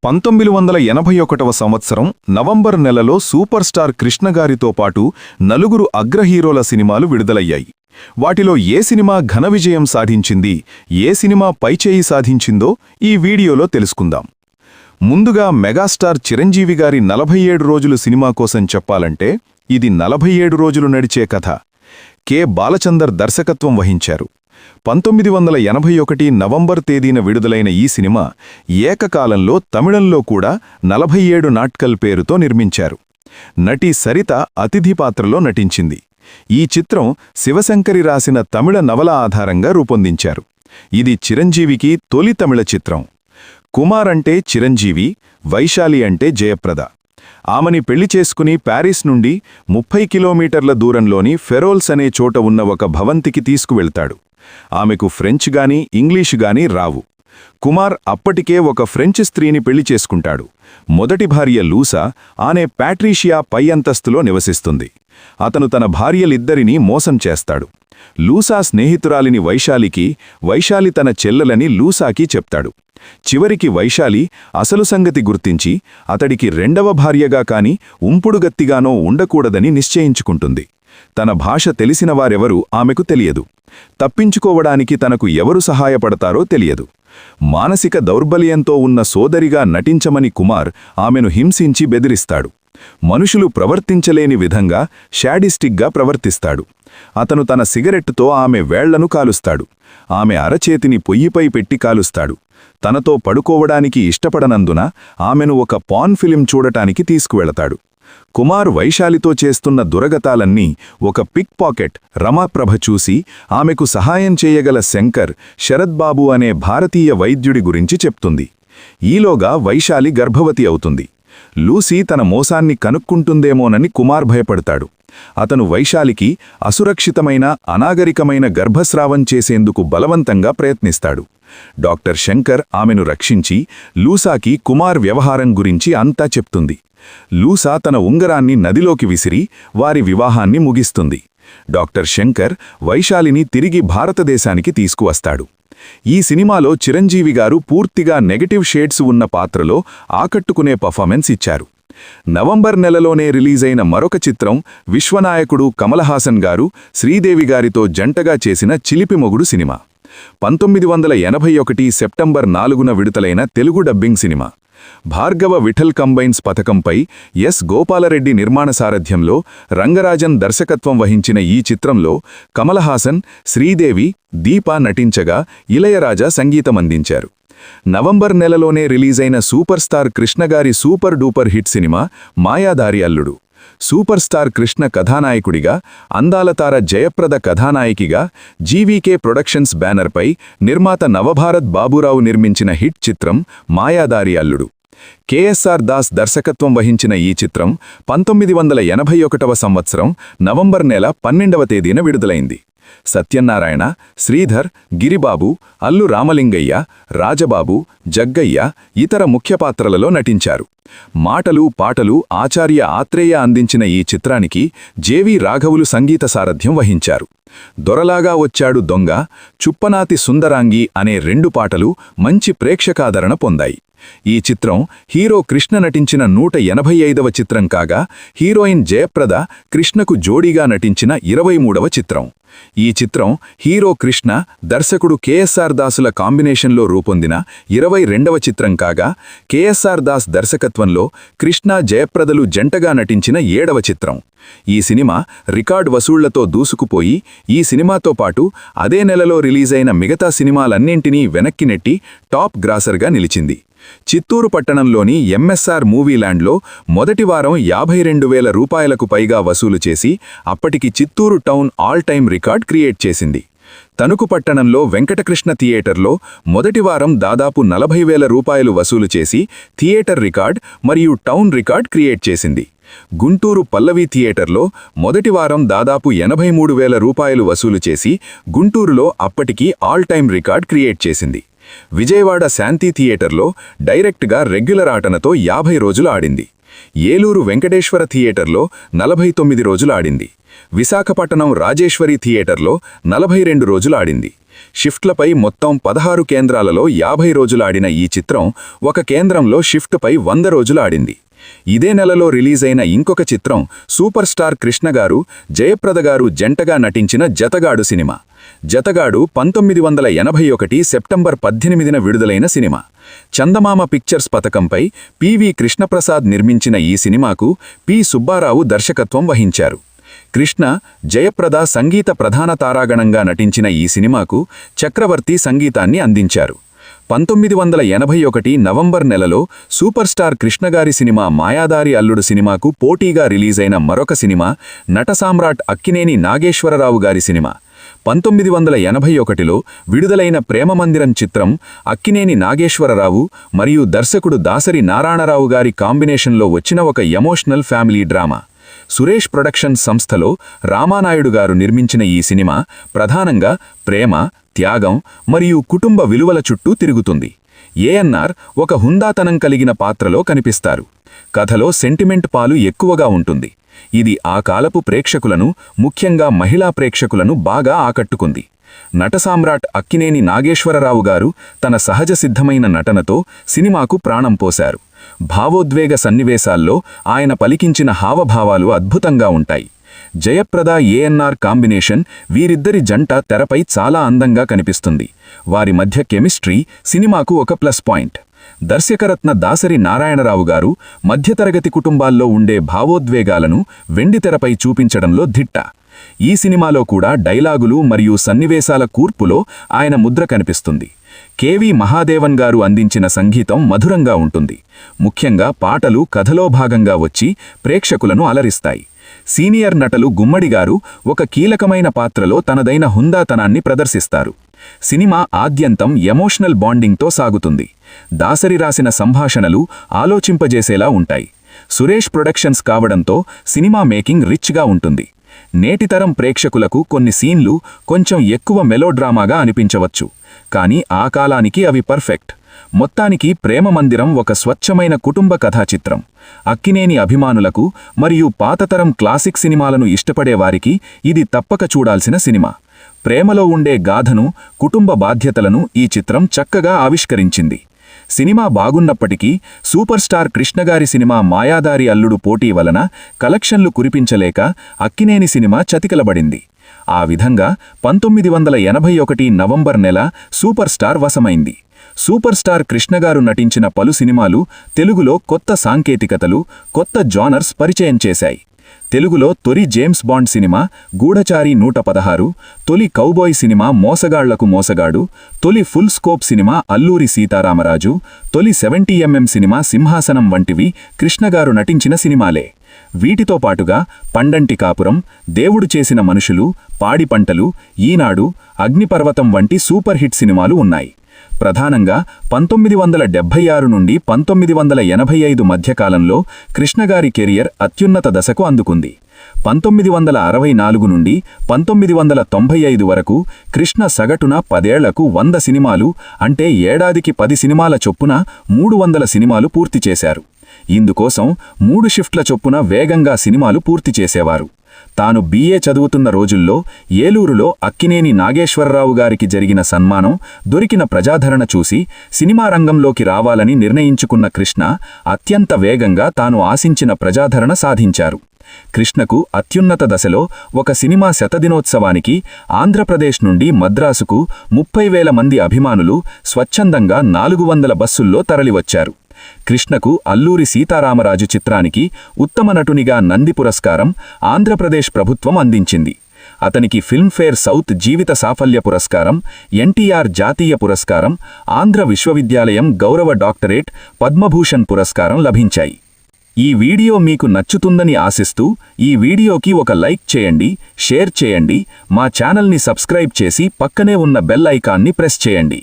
1981వ సంవత్సరం నవంబర్ నెలలో super star కృష్ణగారితో పాటు నలుగురు అగ్రహీరోల సినిమాలు విడుదలయ్యాయి. వాటిలో ఏ సినిమా ఘన విజయం సాధించింది, ఏ సినిమా పైచేయి సాధించిందో ఈ వీడియోలో తెలుసుకుందాం. ముందుగా మెగాస్టార్ చిరంజీవి గారి 47 రోజులు సినిమా కోసం చెప్పాలంటే ఇది 47 రోజులు నడిచే కథ. కె. బాలచందర్ దర్శకత్వం వహించారు. 1981 నవంబర్ తేదీన విడుదలైన ఈ సినిమా ఏకకాలంలో తమిళంలో కూడా 47 నాట్కల్ పేరుతో నిర్మించారు. నటి సరిత అతిథి పాత్రలో నటించింది. ఈ చిత్రం శివశంకరి రాసిన తమిళ నవల ఆధారంగా రూపొందించారు. ఇది చిరంజీవికి తొలి తమిళ చిత్రం. కుమార్ అంటే చిరంజీవి, వైశాలి అంటే జయప్రద. ఆమెని పెళ్లి చేసుకుని ప్యారిస్ నుండి 30 కిలోమీటర్ల దూరంలోని ఫెరోల్స్ అనే చోట ఉన్న ఒక భవంతికి తీసుకువెళ్తాడు. ఆమెకు ఫ్రెంచ్ గాని ఇంగ్లీషు గాని రావు. కుమార్ అప్పటికే ఒక ఫ్రెంచ్ స్త్రీని పెళ్లి చేసుకుంటాడు. మొదటి భార్య లూసా, ఆమె ప్యాట్రీషియా పై అంతస్తులో నివసిస్తుంది. అతను తన భార్యలిద్దరినీ మోసం చేస్తాడు. లూసా స్నేహితురాలిని వైశాలికి, వైశాలి తన చెల్లెలని లూసాకి చెప్తాడు. చివరికి వైశాలి అసలు సంగతి గుర్తించి అతడికి రెండవ భార్యగా కాని ఉంపుడుగత్తిగానో ఉండకూడదని నిశ్చయించుకుంటుంది. తన భాష తెలిసిన వారెవరూ ఆమెకు తెలియదు. తప్పించుకోవడానికి తనకు ఎవరు సహాయపడతారో తెలియదు. మానసిక దౌర్బల్యంతో ఉన్న సోదరిగా నటించమని కుమార్ ఆమెను హింసించి బెదిరిస్తాడు. మనుషులు ప్రవర్తించలేని విధంగా శాడిస్టిక్గా ప్రవర్తిస్తాడు. అతను తన సిగరెట్టుతో ఆమె వేళ్లను కాలుస్తాడు. ఆమె అరచేతిని పొయ్యిపై పెట్టి కాలుస్తాడు. తనతో పడుకోవడానికి ఇష్టపడనందున ఆమెను ఒక పాన్ ఫిలిం చూడటానికి తీసుకువెళతాడు. కుమార్ వైశాలితో చేస్తున్న దురగతాలన్నీ ఒక పిక్ పాకెట్ రమాప్రభ చూసి ఆమెకు సహాయం చేయగల శంకర్, శరద్బాబు అనే భారతీయ వైద్యుడి గురించి చెప్తుంది. ఈలోగా వైశాలి గర్భవతి అవుతుంది. లూసీ తన మోసాన్ని కనుక్కుంటుందేమోనని కుమార్ భయపడతాడు. అతను వైశాలికి అసురక్షితమైన అనాగరికమైన గర్భస్రావం చేసేందుకు బలవంతంగా ప్రయత్నిస్తాడు. డాక్టర్ శంకర్ ఆమెను రక్షించి లూసాకి కుమార్ వ్యవహారం గురించి అంతా చెప్తుంది. లూసా తన ఉంగరాన్ని నదిలోకి విసిరి వారి వివాహాన్ని ముగిస్తుంది. డాక్టర్ శంకర్ వైశాలిని తిరిగి భారతదేశానికి తీసుకువస్తాడు. ఈ సినిమాలో చిరంజీవి గారు పూర్తిగా నెగటివ్ షేడ్స్ ఉన్న పాత్రలో ఆకట్టుకునే పర్ఫార్మెన్స్ ఇచ్చారు. నవంబర్ నెలలోనే రిలీజైన మరొక చిత్రం విశ్వనాయకుడు కమల్ హాసన్ గారు శ్రీదేవి గారితో జంటగా చేసిన చిలిపి మొగుడు సినిమా. 1981 సెప్టెంబర్ 4న విడుదలైన Telugu dubbing cinema. Bhargava Vittal combines పథకంపై ఎస్. గోపాలరెడ్డి నిర్మాణ సారథ్యంలో రంగరాజన్ దర్శకత్వం వహించిన ఈ చిత్రంలో కమల్ హాసన్, శ్రీదేవి, దీప నటించగా ఇళయరాజా సంగీతమందించారు. నవంబర్ నెలలోనే రిలీజైన సూపర్ స్టార్ కృష్ణగారి super duper hit cinema Mayadari Alludu. Super star Krishna కథానాయకుడిగా, అందాలతార జయప్రద కథానాయకిగా జీవీకే ప్రొడక్షన్స్ బ్యానర్పై నిర్మాత నవభారత్ బాబురావు నిర్మించిన హిట్ చిత్రం మాయాదారి అల్లుడు. కెఎస్ఆర్ దాస్ దర్శకత్వం వహించిన ఈ చిత్రం 1981వ సంవత్సరం నవంబర్ నెల 12వ తేదీన విడుదలైంది. సత్యనారాయణ, శ్రీధర్, గిరిబాబు, అల్లు రామలింగయ్య, రాజబాబు, జగ్గయ్య ఇతర ముఖ్య పాత్రలలో నటించారు. మాటలు పాటలు ఆచార్య ఆత్రేయ అందించిన ఈ చిత్రానికి జెవి రాఘవులు సంగీత సారథ్యం వహించారు. దొరలాగా వచ్చాడు దొంగ, చుప్పనాతి సుందరాంగి అనే 2 పాటలు మంచి ప్రేక్షకాదరణ పొందాయి. ఈ చిత్రం హీరో కృష్ణ నటించిన 185వ చిత్రం కాగా హీరోయిన్ జయప్రద కృష్ణకు జోడీగా నటించిన 23వ చిత్రం. ఈ చిత్రం హీరో కృష్ణ, దర్శకుడు కెఎస్ఆర్ దాసుల కాంబినేషన్లో రూపొందిన 22వ చిత్రం కాగా కెఎస్ఆర్ దాస్ దర్శకత్వంలో కృష్ణ, జయప్రదలు జంటగా నటించిన 7వ చిత్రం. ఈ సినిమా రికార్డ్ వసూళ్లతో దూసుకుపోయి ఈ సినిమాతో పాటు అదే నెలలో రిలీజైన మిగతా సినిమాలన్నింటినీ వెనక్కి నెట్టి టాప్ గ్రాసర్గా నిలిచింది. చిత్తూరు పట్టణంలోని ఎంఎస్ఆర్ మూవీల్యాండ్లో మొదటి వారం 52,000 రూపాయలకు పైగా వసూలు చేసి అప్పటికి Chittoor town all time record create చేసింది. తణుకు పట్టణంలో వెంకటకృష్ణ థియేటర్లో మొదటి వారం దాదాపు 40,000 రూపాయలు వసూలు చేసి థియేటర్ రికార్డ్ మరియు టౌన్ రికార్డ్ క్రియేట్ చేసింది. గుంటూరు పల్లవి థియేటర్లో మొదటి వారం దాదాపు 83,000 రూపాయలు వసూలు చేసి గుంటూరులో అప్పటికి ఆల్ టైమ్ రికార్డ్ క్రియేట్ చేసింది. విజయవాడ శాంతి థియేటర్లో డైరెక్ట్గా రెగ్యులర్ ఆటనతో 50 రోజులు ఆడింది. ఏలూరు వెంకటేశ్వర థియేటర్లో 49 రోజులు ఆడింది. విశాఖపట్నం రాజేశ్వరి థియేటర్లో 42 రోజులు ఆడింది. షిఫ్ట్లపై మొత్తం 16 కేంద్రాలలో 50 రోజులు ఆడిన ఈ చిత్రం ఒక కేంద్రంలో షిఫ్ట్పై 100 రోజులు ఆడింది. ఇదే నెలలో రిలీజైన ఇంకొక చిత్రం సూపర్ స్టార్ కృష్ణగారు, జయప్రద గారు జంటగా నటించిన జతగాడు సినిమా. జతగాడు 1981 సెప్టెంబర్ 18న విడుదలైన సినిమా. చందమామ పిక్చర్స్ పథకంపై పివి కృష్ణప్రసాద్ నిర్మించిన ఈ సినిమాకు పి సుబ్బారావు దర్శకత్వం వహించారు. కృష్ణ, జయప్రద సంగీత ప్రధాన తారాగణంగా నటించిన ఈ సినిమాకు చక్రవర్తి సంగీతాన్ని అందించారు. 1981 నవంబర్ నెలలో సూపర్ స్టార్ కృష్ణగారి సినిమా మాయాదారి అల్లుడు సినిమాకు పోటీగా రిలీజైన మరొక సినిమా నటసామ్రాట్ అక్కినేని నాగేశ్వరరావు గారి సినిమా. 1981లో విడుదలైన ప్రేమమందిరం చిత్రం అక్కినేని నాగేశ్వరరావు మరియు దర్శకుడు దాసరి నారాయణరావు గారి కాంబినేషన్లో వచ్చిన ఒక emotional family drama. Suresh productions సంస్థలో రామానాయుడు గారు నిర్మించిన ఈ సినిమా ప్రధానంగా ప్రేమ, త్యాగం మరియు కుటుంబ విలువల చుట్టూ తిరుగుతుంది. ఏఎన్నార్ ఒక హుందాతనం కలిగిన పాత్రలో కనిపిస్తారు. కథలో సెంటిమెంట్ పాలు ఎక్కువగా ఉంటుంది. ఇది ఆ కాలపు ప్రేక్షకులను, ముఖ్యంగా మహిళా ప్రేక్షకులను బాగా ఆకట్టుకుంది. నటసామ్రాట్ అక్కినేని నాగేశ్వరరావు గారు తన సహజ సిద్ధమైన నటనతో సినిమాకు ప్రాణం పోశారు. భావోద్వేగ సన్నివేశాల్లో ఆయన పలికించిన హావభావాలు అద్భుతంగా ఉంటాయి. జయప్రద, ఏఎన్నార్ కాంబినేషన్, వీరిద్దరి జంట తెరపై చాలా అందంగా కనిపిస్తుంది. వారి మధ్య కెమిస్ట్రీ సినిమాకు ఒక ప్లస్ పాయింట్. దర్శకరత్న దాసరి నారాయణరావు గారు మధ్యతరగతి కుటుంబాల్లో ఉండే భావోద్వేగాలను వెండితెరపై చూపించడంలో దిట్ట. ఈ సినిమాలో కూడా డైలాగులు మరియు సన్నివేశాల కూర్పులో ఆయన ముద్ర కనిపిస్తుంది. కెవి మహాదేవన్ గారు అందించిన సంగీతం మధురంగా ఉంటుంది. ముఖ్యంగా పాటలు కథలో భాగంగా వచ్చి ప్రేక్షకులను అలరిస్తాయి. సీనియర్ నటులు గుమ్మడి గారు ఒక కీలకమైన పాత్రలో తనదైన హుందాతనాన్ని ప్రదర్శిస్తారు. సినిమా ఆద్యంతం ఎమోషనల్ బాండింగ్తో సాగుతుంది. దాసరి రాసిన సంభాషణలు ఆలోచింపజేసేలా ఉంటాయి. సురేష్ ప్రొడక్షన్స్ కావడంతో సినిమా మేకింగ్ రిచ్గా ఉంటుంది. నేటితరం ప్రేక్షకులకు కొన్ని సీన్లు కొంచెం ఎక్కువ మెలోడ్రామాగా అనిపించవచ్చు, కానీ ఆ కాలానికి అవి పర్ఫెక్ట్. మొత్తానికి ప్రేమమందిరం ఒక స్వచ్ఛమైన కుటుంబ కథాచిత్రం. అక్కినేని అభిమానులకు మరియు పాతతరం క్లాసిక్ సినిమాలను ఇష్టపడేవారికి ఇది తప్పక చూడాల్సిన సినిమా. ప్రేమలో ఉండే గాథను, కుటుంబ బాధ్యతలను ఈ చిత్రం చక్కగా ఆవిష్కరించింది. Cinema బాగున్నప్పటికీ super star కృష్ణగారి cinema Mayadari అల్లుడు పోటీ వలన కలెక్షన్లు కురిపించలేక అక్కినేని సినిమా చతికిలబడింది. ఆ విధంగా 1981 నవంబర్ నెల సూపర్ స్టార్ వశమైంది. సూపర్ స్టార్ కృష్ణగారు నటించిన పలు సినిమాలు తెలుగులో కొత్త సాంకేతికతలు, కొత్త జానర్స్ పరిచయం చేశాయి. తెలుగులో తొలి జేమ్స్ బాండ్ సినిమా గూఢచారి 116, తొలి కౌబాయ్ సినిమా మోసగాళ్లకు మోసగాడు, తొలి full scope cinema Alluri Sitaramaraju, తొలి 70mm సినిమా సింహాసనం వంటివి కృష్ణగారు నటించిన సినిమాలే. వీటితో పాటుగా పండంటి కాపురం, దేవుడు చేసిన మనుషులు, పాడి పంటలు, ఈనాడు, అగ్నిపర్వతం వంటి సూపర్ హిట్ సినిమాలు ఉన్నాయి. ప్రధానంగా 1976 నుండి 1985 మధ్యకాలంలో కృష్ణగారి కెరియర్ అత్యున్నత దశకు అందుకుంది. 1964 నుండి 1995 వరకు కృష్ణ సగటున 10 ఏళ్లకు 100 సినిమాలు, అంటే ఏడాదికి 10 సినిమాల చొప్పున 300 సినిమాలు పూర్తి చేశారు. ఇందుకోసం 3 షిఫ్ట్ల చొప్పున వేగంగా సినిమాలు పూర్తి చేసేవారు. తాను BA చదువుతున్న రోజుల్లో ఏలూరులో అక్కినేని నాగేశ్వరరావు గారికి జరిగిన సన్మానం, దొరికిన ప్రజాదరణ చూసి సినిమా రంగంలోకి రావాలని నిర్ణయించుకున్న కృష్ణ అత్యంత వేగంగా తాను ఆశించిన ప్రజాదరణ సాధించారు. కృష్ణకు అత్యున్నత దశలో ఒక సినిమా శతదినోత్సవానికి ఆంధ్రప్రదేశ్ నుండి మద్రాసుకు 30,000 మంది అభిమానులు స్వచ్ఛందంగా 400 బస్సుల్లో తరలివచ్చారు. కృష్ణకు అల్లూరి సీతారామరాజు చిత్రానికి ఉత్తమ నటునిగా నంది పురస్కారం ఆంధ్రప్రదేశ్ ప్రభుత్వం అందించింది. అతనికి ఫిల్మ్ఫేర్ సౌత్ జీవిత సాఫల్య పురస్కారం, NTR జాతీయ పురస్కారం, ఆంధ్ర విశ్వవిద్యాలయం గౌరవ డాక్టరేట్, పద్మభూషణ్ పురస్కారం లభించాయి. ఈ వీడియో మీకు నచ్చుతుందని ఆశిస్తూ ఈ వీడియోకి ఒక లైక్ చేయండి, షేర్ చేయండి, మా ఛానల్ని సబ్స్క్రైబ్ చేసి పక్కనే ఉన్న బెల్ ఐకాన్ని ప్రెస్ చేయండి.